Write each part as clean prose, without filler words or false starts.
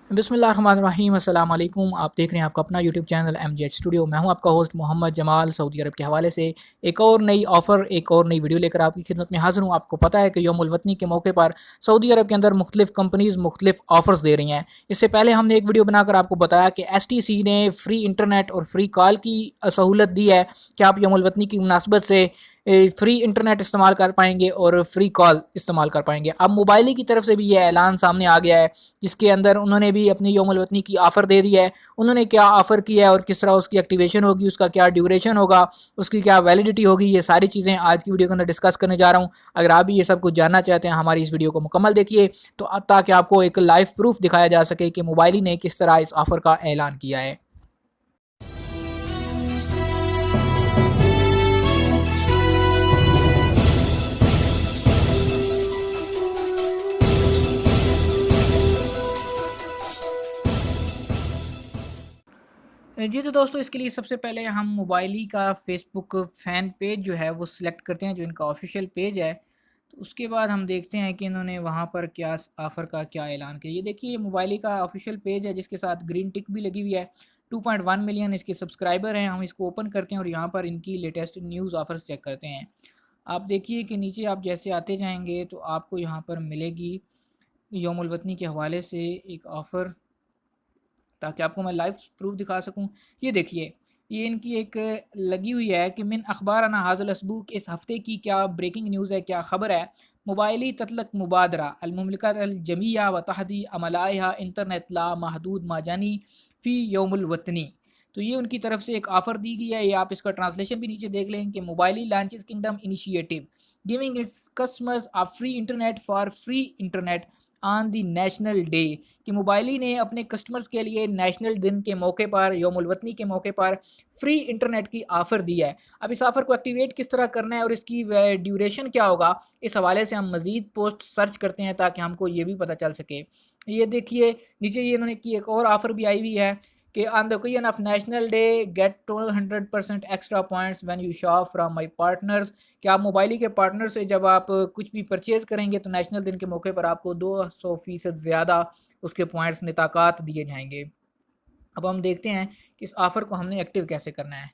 बिस्मिल्लाहिर्रहमानिर्रहीम। अस्सलाम वालेकुम। आप देख रहे हैं आपका अपना यूट्यूब चैनल MGH स्टूडियो। मैं हूं आपका होस्ट मोहम्मद जमाल। सऊदी अरब के हवाले से एक और नई ऑफ़र, एक और नई वीडियो लेकर आपकी खिदमत में हाज़िर हूं। आपको पता है कि यौमुल वतनी के मौके पर सऊदी अरब के अंदर मुख्तलिफ़ कंपनीज़ मुख्तलिफ़ ऑफ़र्स दे रही हैं। इससे पहले हमने एक वीडियो बनाकर आपको बताया कि STC ने फ्री इंटरनेट और फ्री कॉल की सहूलत दी है कि आप यौमुल वतनी की मुनासबत से फ्री इंटरनेट इस्तेमाल कर पाएंगे और फ्री कॉल इस्तेमाल कर पाएंगे। अब मोबाइल की तरफ से भी ये ऐलान सामने आ गया है, जिसके अंदर उन्होंने भी अपनी यौमुल वतनी की ऑफ़र दे दी है। उन्होंने क्या ऑफ़र किया है और किस तरह उसकी एक्टिवेशन होगी, उसका क्या ड्यूरेशन होगा, उसकी क्या वैलिडिटी होगी, ये सारी चीज़ें आज की वीडियो के अंदर डिस्कस करने जा रहा हूँ। अगर आप भी ये सब कुछ जानना चाहते हैं, हमारी इस वीडियो को मुकम्मल देखिए तो ताकि आपको एक लाइव प्रूफ दिखाया जा सके कि मोबाइल ने किस तरह इस ऑफ़र का ऐलान किया है। जी तो दोस्तों, इसके लिए सबसे पहले हम मोबाइल ही का फेसबुक फ़ैन पेज जो है वो सिलेक्ट करते हैं, जो इनका ऑफिशियल पेज है। तो उसके बाद हम देखते हैं कि इन्होंने वहाँ पर क्या ऑफ़र का क्या ऐलान किया। ये देखिए, ये मोबाइल ही का ऑफिशियल पेज है जिसके साथ ग्रीन टिक भी लगी हुई है। 2.1 मिलियन इसके सब्सक्राइबर हैं। हम इसको ओपन करते हैं और यहाँ पर इनकी लेटेस्ट न्यूज़ ऑफ़र्स चेक करते हैं। आप देखिए कि नीचे आप जैसे आते जाएंगे तो आपको यहाँ पर मिलेगी यौमुल वतनी के हवाले से एक ऑफ़र, ताकि आपको मैं लाइव प्रूफ दिखा सकूं। ये देखिए, ये इनकी एक लगी हुई है कि मिन अखबारना हाज़िल असबूक, इस हफ़्ते की क्या ब्रेकिंग न्यूज़ है, क्या ख़बर है। मोबाइली ततलक मुबादरा अलमुमलिकत अलजमिया व तहदी अमलाइहा इंटरनेट ला महदूद माजानी फ़ी यौमुल वतनी। तो ये उनकी तरफ से एक ऑफ़र दी गई है। ये आप इसका ट्रांसलेशन भी नीचे देख लें कि Mobily launches kingdom initiative giving its customers a free internet for free internet on the national day. कि मोबाइली ने अपने कस्टमर्स के लिए नेशनल दिन के मौके पर, यौमुल वतनी के मौके पर फ्री इंटरनेट की ऑफ़र दी है। अब इस ऑफ़र को एक्टिवेट किस तरह करना है और इसकी ड्यूरेशन क्या होगा, इस हवाले से हम मज़ीद पोस्ट सर्च करते हैं ताकि हमको ये भी पता चल सके। ये देखिए, नीचे ये इन्होंने की एक और ऑफ़र भी आई हुई है कि on the occasion of national day get 200% extra points when you shop from my partners. कि आप मोबाइली के पार्टनर से जब आप कुछ भी परचेज़ करेंगे तो नेशनल दिन के मौके पर आपको 200% ज़्यादा उसके पॉइंट्स निताकात दिए जाएंगे। अब हम देखते हैं कि इस ऑफ़र को हमने एक्टिव कैसे करना है।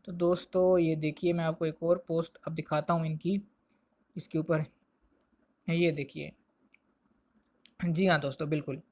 तो दोस्तों, ये देखिए, मैं आपको एक और पोस्ट अब दिखाता हूँ इनकी, इसके ऊपर ये देखिए। जी हाँ दोस्तों, बिल्कुल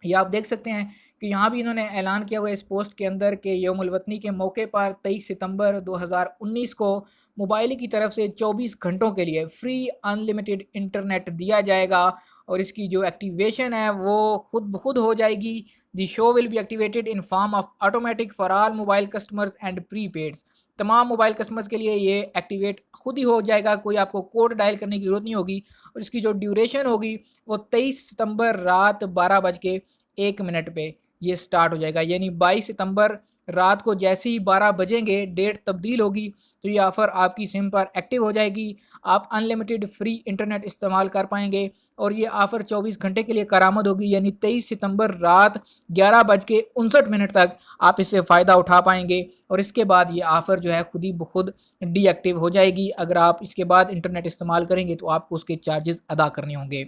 ये आप देख सकते हैं कि यहाँ भी इन्होंने ऐलान किया हुआ है इस पोस्ट के अंदर कि यौमुल वतनी के मौके पर 23 सितंबर 2019 को मोबाइल की तरफ से 24 घंटों के लिए फ्री अनलिमिटेड इंटरनेट दिया जाएगा और इसकी जो एक्टिवेशन है वो खुद ब खुद हो जाएगी। The show will be activated in form of automatic for all mobile customers and prepaids. तमाम मोबाइल कस्टमर्स के लिए ये एक्टिवेट खुद ही हो जाएगा, कोई आपको कोड डायल करने की ज़रूरत नहीं होगी। और इसकी जो ड्यूरेशन होगी वो 23 सितंबर रात 12:01 पे ये स्टार्ट हो जाएगा। यानी 22 सितंबर रात को जैसे ही 12 बजेंगे डेट तब्दील होगी तो ये ऑफ़र आपकी सिम पर एक्टिव हो जाएगी। आप अनलिमिटेड फ्री इंटरनेट इस्तेमाल कर पाएंगे और ये ऑफ़र 24 घंटे के लिए करामद होगी। यानी 23 सितंबर रात 11:59 तक आप इससे फ़ायदा उठा पाएंगे और इसके बाद ये ऑफ़र जो है खुद ही खुद डीएक्टिव हो जाएगी। अगर आप इसके बाद इंटरनेट इस्तेमाल करेंगे तो आपको उसके चार्जेस अदा करने होंगे।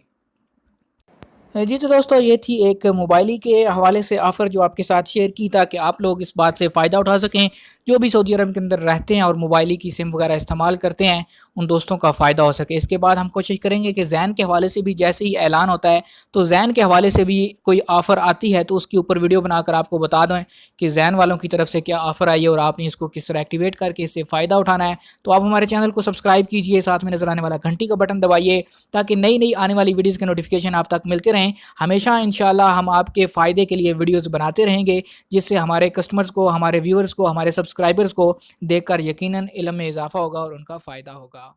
जी तो दोस्तों, ये थी एक मोबाइल के हवाले से ऑफ़र जो आपके साथ शेयर की ताकि आप लोग इस बात से फ़ायदा उठा सकें। जो भी सऊदी अरब के अंदर रहते हैं और मोबाइल की सिम वगैरह इस्तेमाल करते हैं, उन दोस्तों का फ़ायदा हो सके। इसके बाद हम कोशिश करेंगे कि ज़ैन के हवाले से भी जैसे ही ऐलान होता है तो ज़ैन के हवाले से भी कोई ऑफ़र आती है तो उसके ऊपर वीडियो बनाकर आपको बता दें कि ज़ैन वालों की तरफ से क्या ऑफ़र आई है और आपने इसको किस तरह एक्टिवेट करके इससे फ़ायदा उठाना है। तो आप हमारे चैनल को सब्सक्राइब कीजिए, साथ में नज़र आने वाला घंटी का बटन दबाइए ताकि नई नई आने वाली वीडियोज़ के नोटिफिकेशन आप तक मिलते रहें। हमेशा इंशाल्लाह हम आपके फ़ायदे के लिए वीडियोस बनाते रहेंगे, जिससे हमारे कस्टमर्स को, हमारे व्यूअर्स को, हमारे सब्सक्राइबर्स को देखकर यकीनन इल्म में इजाफ़ा होगा और उनका फ़ायदा होगा।